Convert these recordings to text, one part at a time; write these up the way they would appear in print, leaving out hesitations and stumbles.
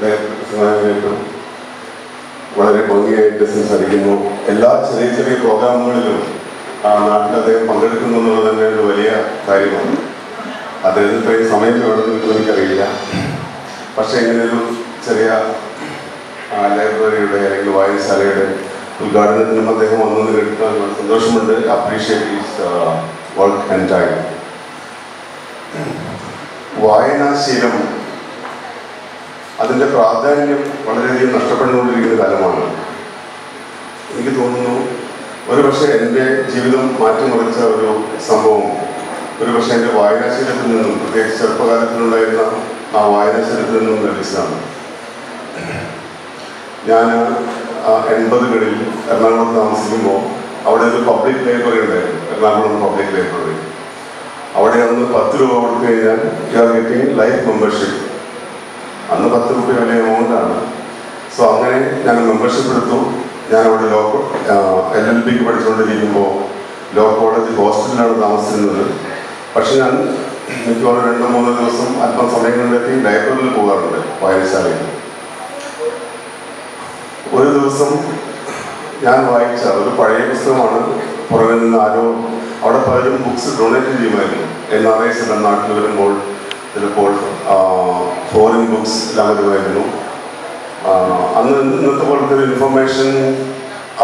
പെരുമാൾ കേട്ടു, വളരെ ഭംഗിയായിട്ട് സംസാരിക്കുന്നു. എല്ലാ ചെറിയ ചെറിയ പ്രോഗ്രാമുകളിലും നാട്ടിൽ അദ്ദേഹം പങ്കെടുക്കുന്നു എന്നുള്ളത് തന്നെ ഒരു വലിയ കാര്യമാണ്. അദ്ദേഹത്തിന് സമയം വേണമെന്ന് എനിക്കറിയില്ല. പക്ഷേ ഇങ്ങനെയൊരു ചെറിയ ലൈബ്രറിയുടെ അല്ലെങ്കിൽ വായനശാലയുടെ ഉദ്ഘാടനത്തിനും അദ്ദേഹം വന്നത് കേൾക്കാൻ സന്തോഷമുണ്ട്. Appreciate his work and time. വായനാശീലം അതിൻ്റെ പ്രാധാന്യം വളരെയധികം നഷ്ടപ്പെട്ടുകൊണ്ടിരിക്കുന്ന കാലമാണ്. എനിക്ക് തോന്നുന്നു ഒരുപക്ഷെ എൻ്റെ ജീവിതം മാറ്റിമറിച്ച ഒരു സംഭവം ഒരുപക്ഷെ എൻ്റെ വായനാശീലത്തിൽ നിന്നും, പ്രത്യേകിച്ച് ചെറുപ്പകാലത്തിലുണ്ടായിരുന്ന ആ വായനാശീലത്തിൽ നിന്നും ലഭിച്ചതാണ്. ഞാൻ 80കളിൽ എറണാകുളത്ത് താമസിക്കുമ്പോൾ അവിടെ ഒരു പബ്ലിക് ലൈബ്രറി ഉണ്ടായിരുന്നു, എറണാകുളം പബ്ലിക് ലൈബ്രറി. അവിടെ അന്ന് 10 രൂപ കൊടുത്തു കഴിഞ്ഞാൽ you are getting life membership. അന്ന് 10 രൂപ വലിയ എമൗണ്ടാണ്. സോ അങ്ങനെ ഞാൻ മെമ്പർഷിപ്പ് എടുത്തു. ഞാൻ അവിടെ LLBക്ക് പഠിച്ചുകൊണ്ടിരിക്കുമ്പോൾ ലോ കോളേജ് ഹോസ്റ്റലിലാണ് താമസിച്ചിരുന്നത്. പക്ഷെ ഞാൻ മിക്കവാറും 2-3 ദിവസം അല്പം സമയം കണ്ടെത്തി ലൈബ്രറിയിൽ പോകാറുണ്ട്, വായനശാലയിൽ. ഒരു ദിവസം ഞാൻ വായിച്ച ഒരു പഴയ പുസ്തകമാണ്. പുറമെ നിന്ന് ആരോ അവിടെ പലരും ബുക്സ് ഡൊണേറ്റ് ചെയ്യുമായിരുന്നു. NRIs നാട്ടിൽ വരുമ്പോൾ ചിലപ്പോൾ ഫോറിൻ ബുക്സ് എല്ലാം വരുമായിരുന്നു. അന്ന് ഇന്നത്തെ പോലത്തെ ഒരു ഇൻഫർമേഷൻ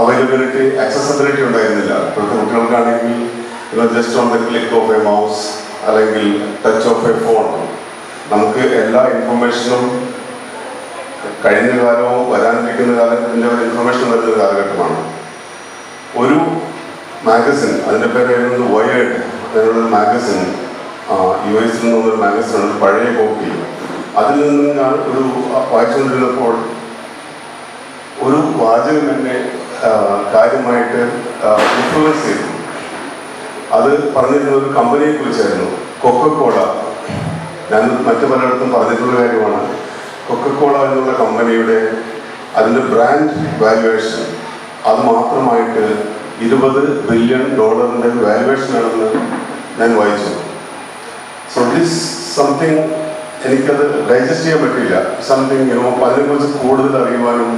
അവൈലബിലിറ്റി, ആക്സസിബിലിറ്റി ഉണ്ടായിരുന്നില്ല. ഇപ്പോഴത്തെ കുട്ടികൾക്കാണെങ്കിൽ just on the click of A mouse അല്ലെങ്കിൽ ടച്ച് ഓഫ് എ ഫോൺ നമുക്ക് എല്ലാ ഇൻഫർമേഷനും കഴിഞ്ഞ കാലമോ വരാനിരിക്കുന്ന കാലത്തിൻ്റെ ഇൻഫർമേഷൻ വരുന്ന കാലഘട്ടമാണ്. ഒരു മാഗസിൻ, അതിൻ്റെ പേരായിരുന്നു വയേർഡ്, അതിനുള്ള മാഗസിൻ, US നിന്നൊരു മാഗസിനാണ്, പഴയ കോപ്പി. അതിൽ നിന്ന് ഞാൻ ഒരു വായിച്ചുകൊണ്ടിരുന്നപ്പോൾ ഒരു വാചകം എന്നെ കാര്യമായിട്ട് ഇൻഫ്ലുവൻസ് ചെയ്തു. അത് പറഞ്ഞിരുന്ന ഒരു കമ്പനിയെ കുറിച്ചായിരുന്നു, കൊക്കക്കോള. ഞാൻ മറ്റു പലയിടത്തും പറഞ്ഞിട്ടുള്ള കാര്യമാണ്. കൊക്കക്കോള എന്നുള്ള കമ്പനിയുടെ അതിൻ്റെ ബ്രാൻഡ് വാല്യുവേഷൻ അത് മാത്രമായിട്ട് $20 ബില്യൺ വാല്യുവേഷനാണെന്ന് ഞാൻ വായിച്ചു. സോ ദിസ് സംതിങ് എനിക്കത് ഡൈജസ്റ്റ് ചെയ്യാൻ പറ്റില്ല. സംതിങ് അതിനെക്കുറിച്ച് കൂടുതൽ അറിയുവാനും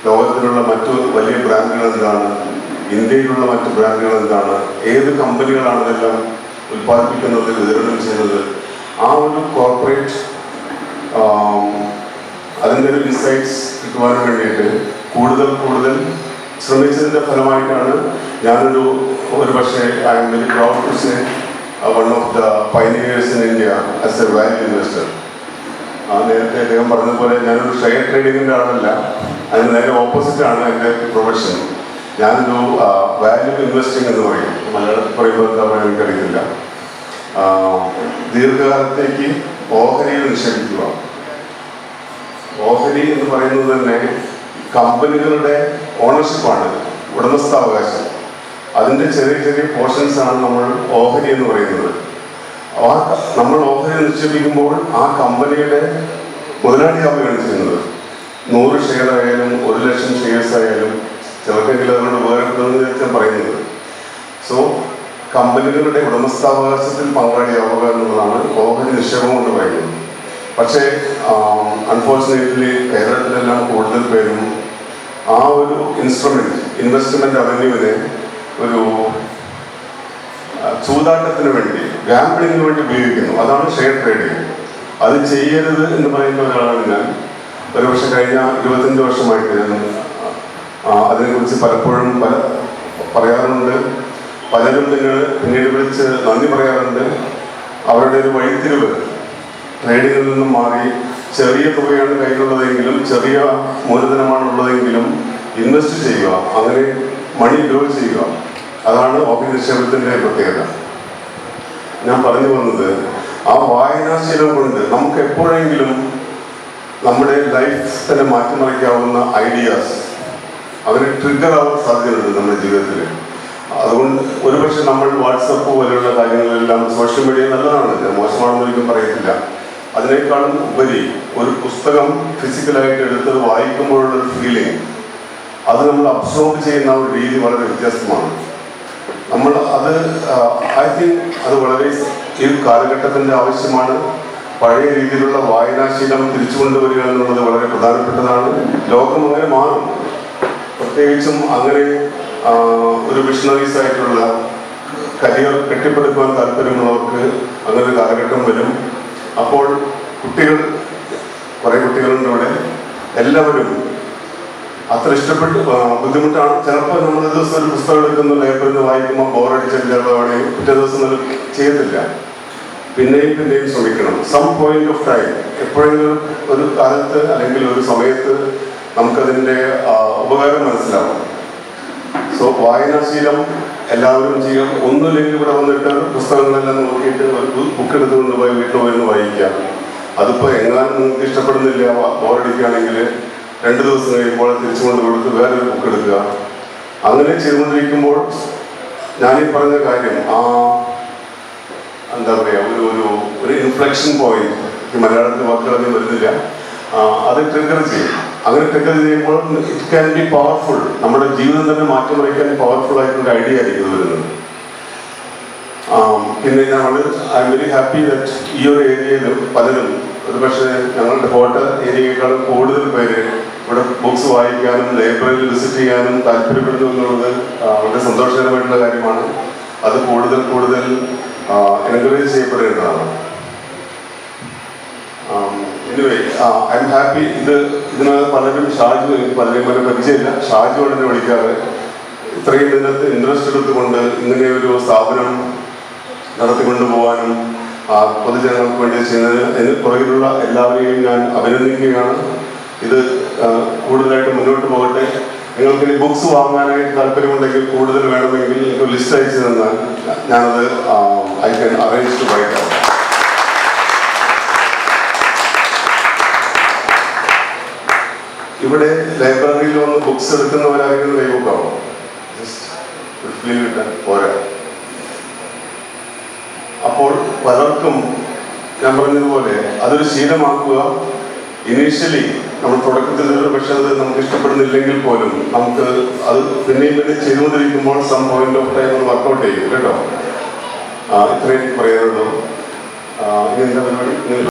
ലോകത്തിലുള്ള മറ്റു വലിയ ബ്രാൻഡുകൾ എന്താണ്, ഇന്ത്യയിലുള്ള മറ്റു ബ്രാൻഡുകൾ എന്താണ്, ഏത് കമ്പനികളാണ് ഇതെല്ലാം ഉൽപ്പാദിപ്പിക്കുന്നത്, വിതരണം ചെയ്യുന്നത്, ആ ഒരു കോർപ്പറേറ്റ് അതിൻ്റെ ഒരു ഇൻസൈറ്റ്സ് കിട്ടുവാൻ വേണ്ടിയിട്ട് കൂടുതൽ ശ്രമിച്ചതിൻ്റെ ഫലമായിട്ടാണ് ഞാനൊരു പക്ഷേ I am very proud to say one of the pioneers in India as a value investor. നേരത്തെ അദ്ദേഹം പറഞ്ഞതുപോലെ ഞാനൊരു ഷെയർ ട്രേഡിങ്ങിൻ്റെ ആളല്ല, അതിന് നേരെ ഓപ്പോസിറ്റാണ് എൻ്റെ പ്രൊഫഷൻ. ഞാനൊരു വാല്യൂ ഇൻവെസ്റ്റിംഗ് എന്ന് പറയും, മലയാളത്തിൽ പറയുമ്പോൾ എന്താ പറയുക എനിക്കറിയില്ല. ദീർഘകാലത്തേക്ക് ഓഹരിയിൽ നിക്ഷേപിക്കുക. ഓഹരി എന്ന് പറയുന്നത് തന്നെ കമ്പനികളുടെ ഓണർഷിപ്പാണ്, ഉടമസ്ഥാവകാശം. അതിൻ്റെ ചെറിയ ചെറിയ പോർഷൻസാണ് നമ്മൾ ഓഹരി എന്ന് പറയുന്നത്. നമ്മൾ ഓഹരി നിക്ഷേപിക്കുമ്പോൾ ആ കമ്പനിയുടെ മുതലാളിയാവുകയാണ് ചെയ്യുന്നത്. 100 ഷെയർ ആയാലും 1,00,000 ഷെയർസ് ആയാലും ചിലർക്കെങ്കിലും അതിനോട് ഉപകാരപ്പെടുന്നതെന്ന് ഞാൻ പറയുന്നത്. സോ കമ്പനികളുടെ ഉടമസ്ഥാവകാശത്തിൽ പങ്കാളിയാവുക എന്നുള്ളതാണ് ഓഹരി നിക്ഷേപം കൊണ്ട് പറയുന്നത്. പക്ഷേ അൺഫോർച്ചുനേറ്റ്ലി കേരളത്തിലെല്ലാം കൂടുതൽ പേരും ആ ഒരു ഇൻവെസ്റ്റ്മെന്റ് അവന്യൂവിനെ ഒരു ചൂതാട്ടത്തിന് വേണ്ടി, ഗാംബ്ലിങ്ങിന് വേണ്ടി ഉപയോഗിക്കുന്നു. അതാണ് ഷെയർ ട്രേഡിങ്. അത് ചെയ്യരുത് എന്ന് പറയുന്ന ഒരാളാണ് ഞാൻ. ഒരുപക്ഷെ കഴിഞ്ഞ 25 വർഷമായിട്ട് ഞാൻ അതിനെക്കുറിച്ച് പലപ്പോഴും പറയാറുണ്ട്. പലരും പിന്നീട് വിളിച്ച് നന്ദി പറയാറുണ്ട്. അവരുടെ ഒരു വഴിത്തിരിവ് ട്രേഡിങ്ങിൽ നിന്നും മാറി ചെറിയ തുകയാണ് കയ്യിലുള്ളതെങ്കിലും, ചെറിയ മൂലധനമാണുള്ളതെങ്കിലും ഇൻവെസ്റ്റ് ചെയ്യുക, അങ്ങനെ മണി ഗ്രോ ചെയ്യുക. അതാണ് ഓഹരി നിക്ഷേപത്തിൻ്റെ പ്രത്യേകത. ഞാൻ പറഞ്ഞു വന്നത്, ആ വായനാശീലം കൊണ്ട് നമുക്ക് എപ്പോഴെങ്കിലും നമ്മുടെ ലൈഫ് തന്നെ മാറ്റിമറിക്കാവുന്ന ഐഡിയാസ് അങ്ങനെ ട്രിഗർ ആവാൻ സാധ്യതയുണ്ട് നമ്മുടെ ജീവിതത്തിൽ. അതുകൊണ്ട് ഒരുപക്ഷെ നമ്മൾ വാട്സപ്പ് പോലെയുള്ള കാര്യങ്ങളെല്ലാം, സോഷ്യൽ മീഡിയ നല്ലതാണ്, ഞാൻ മോശമാണെന്ന് ഒരിക്കലും പറയത്തില്ല. അതിനേക്കാളും ഉപരി ഒരു പുസ്തകം ഫിസിക്കലായിട്ട് എടുത്തത് വായിക്കുമ്പോഴുള്ളൊരു ഫീലിംഗ്, അത് നമ്മൾ അബ്സോർബ് ചെയ്യുന്ന ഒരു രീതി വളരെ വ്യത്യസ്തമാണ്. നമ്മൾ ഐ തിങ്ക് അത് വളരെ ഈ കാലഘട്ടത്തിൻ്റെ ആവശ്യമാണ്. പഴയ രീതിയിലുള്ള വായനാശീലം തിരിച്ചു കൊണ്ടുവരിക എന്നുള്ളത് വളരെ പ്രധാനപ്പെട്ടതാണ്. ലോകം അങ്ങനെ മാറും. പ്രത്യേകിച്ചും അങ്ങനെ ഒരു വിഷണറീസ് ആയിട്ടുള്ള കരിയർ കെട്ടിപ്പടുക്കുവാൻ താല്പര്യമുള്ളവർക്ക് അങ്ങനെ ഒരു കാലഘട്ടം വരും. അപ്പോൾ കുട്ടികൾ, കുറേ കുട്ടികളുണ്ട് ഇവിടെ, എല്ലാവരും അത്ര ഇഷ്ടപ്പെട്ട് ബുദ്ധിമുട്ടാണ്. ചിലപ്പോൾ നമ്മൾ ഒരു ദിവസം ഒരു പുസ്തകം എടുക്കുന്ന ലൈബ്രറിയിൽ നിന്ന് വായിക്കുമ്പോൾ ബോറടിച്ചിട്ട് ചിലപ്പോൾ പിറ്റേ ദിവസം അത് ചെയ്യത്തില്ല. പിന്നെയും പിന്നെയും ശ്രമിക്കണം. സം പോയിന്റ് ഓഫ് ടൈം, എപ്പോഴെങ്കിലും ഒരു കാലത്ത് അല്ലെങ്കിൽ ഒരു സമയത്ത് നമുക്കതിൻ്റെ ഉപകാരം മനസ്സിലാവും. സോ വായനാശീലം എല്ലാവരും ചെയ്യും. ഒന്നുമില്ലെങ്കിൽ ഇവിടെ വന്നിട്ട് പുസ്തകങ്ങളെല്ലാം നോക്കിയിട്ട് ഒരു ബുക്ക് എടുത്തുകൊണ്ട് പോയി വീട്ടിൽ പോയി വായിക്കാം. അതിപ്പോൾ എങ്ങാനും നിങ്ങൾക്ക് ഇഷ്ടപ്പെടുന്നില്ല, ബോറടിക്കുകയാണെങ്കിൽ 2 ദിവസം കഴിയുമ്പോൾ തിരിച്ചു കൊണ്ട് കൊടുത്ത് വേറൊരു ബുക്ക് എടുക്കുക. അങ്ങനെ ചെയ്തുകൊണ്ടിരിക്കുമ്പോൾ ഞാനീ പറഞ്ഞ കാര്യം, എന്താ പറയുക, ഒരു ഇൻഫ്ലക്ഷൻ പോയിന്റ്, മലയാളത്തിൽ വാക്കുകളൊന്നും വരുന്നില്ല, അത് ട്രിഗർ ചെയ്യും. അങ്ങനെ ട്രിഗർ ചെയ്യുമ്പോൾ ഇറ്റ് ക്യാൻ ബി പവർഫുൾ. നമ്മുടെ ജീവിതം തന്നെ മാറ്റിമറിക്കാൻ പവർഫുൾ ആയിട്ടുള്ള ഐഡിയ ആയിരിക്കും വരുന്നത്. പിന്നെ I am very happy that ഈ ഒരു ഏരിയയിൽ പലരും, ഒരു പക്ഷേ ഞങ്ങളുടെ കോട്ട ഏരിയയേക്കാളും കൂടുതൽ പേര് ഇവിടെ ബുക്സ് വായിക്കാനും ലൈബ്രറിയിൽ വിസിറ്റ് ചെയ്യാനും താല്പര്യപ്പെടുന്നു എന്നുള്ളത് വളരെ സന്തോഷകരമായിട്ടുള്ള കാര്യമാണ്. അത് കൂടുതൽ കൂടുതൽ എൻകറേജ് ചെയ്യപ്പെടേണ്ടതാണ്. Anyway, I'm happy. ഇതിനകത്ത് പലരും പലരെയും പോലെ പരിചയമില്ല. ഷാജുവാണ് എന്നെ വിളിക്കാറ്. ഇത്രയും ഇതിനകത്ത് ഇൻട്രസ്റ്റ് എടുത്തുകൊണ്ട് ഇങ്ങനെ ഒരു സ്ഥാപനം നടത്തിക്കൊണ്ടു പോകാനും പൊതുജനങ്ങൾക്ക് വേണ്ടി ചെയ്യുന്നതിന് അതിന് പുറകിലുള്ള എല്ലാവരെയും ഞാൻ അഭിനന്ദിക്കുകയാണ്. ഇത് കൂടുതലായിട്ട് മുന്നോട്ട് പോകട്ടെ. നിങ്ങൾക്ക് ഇനി ബുക്സ് വാങ്ങാനായിട്ട് താല്പര്യമുണ്ടെങ്കിൽ, കൂടുതൽ വേണമെങ്കിൽ എനിക്ക് ലിസ്റ്റ് അയച്ചു തന്നാൽ ഞാനത് I can arrange to buy that. ഇവിടെ ലൈബ്രറിയിൽ വന്ന് ബുക്സ് എടുക്കുന്നവരായിരിക്കും കൈബുക്കാവോ? ജസ്റ്റ് ഫീൽ കിട്ടാൻ പോരാ. അപ്പോൾ പലർക്കും ഞാൻ പറഞ്ഞതുപോലെ അതൊരു ശീലമാക്കുക. ഇനീഷ്യലി നമ്മൾ തുടക്കത്തിൽ പക്ഷെ അത് നമുക്ക് ഇഷ്ടപ്പെടുന്നില്ലെങ്കിൽ പോലും നമുക്ക് അത് പിന്നെയും പിന്നെയും ചെയ്തുകൊണ്ടിരിക്കുമ്പോൾ some point of time work out ചെയ്യും കേട്ടോ. ഇത്രയും പറയാനുള്ളൂ. ഇനി എന്താ പരിപാടി?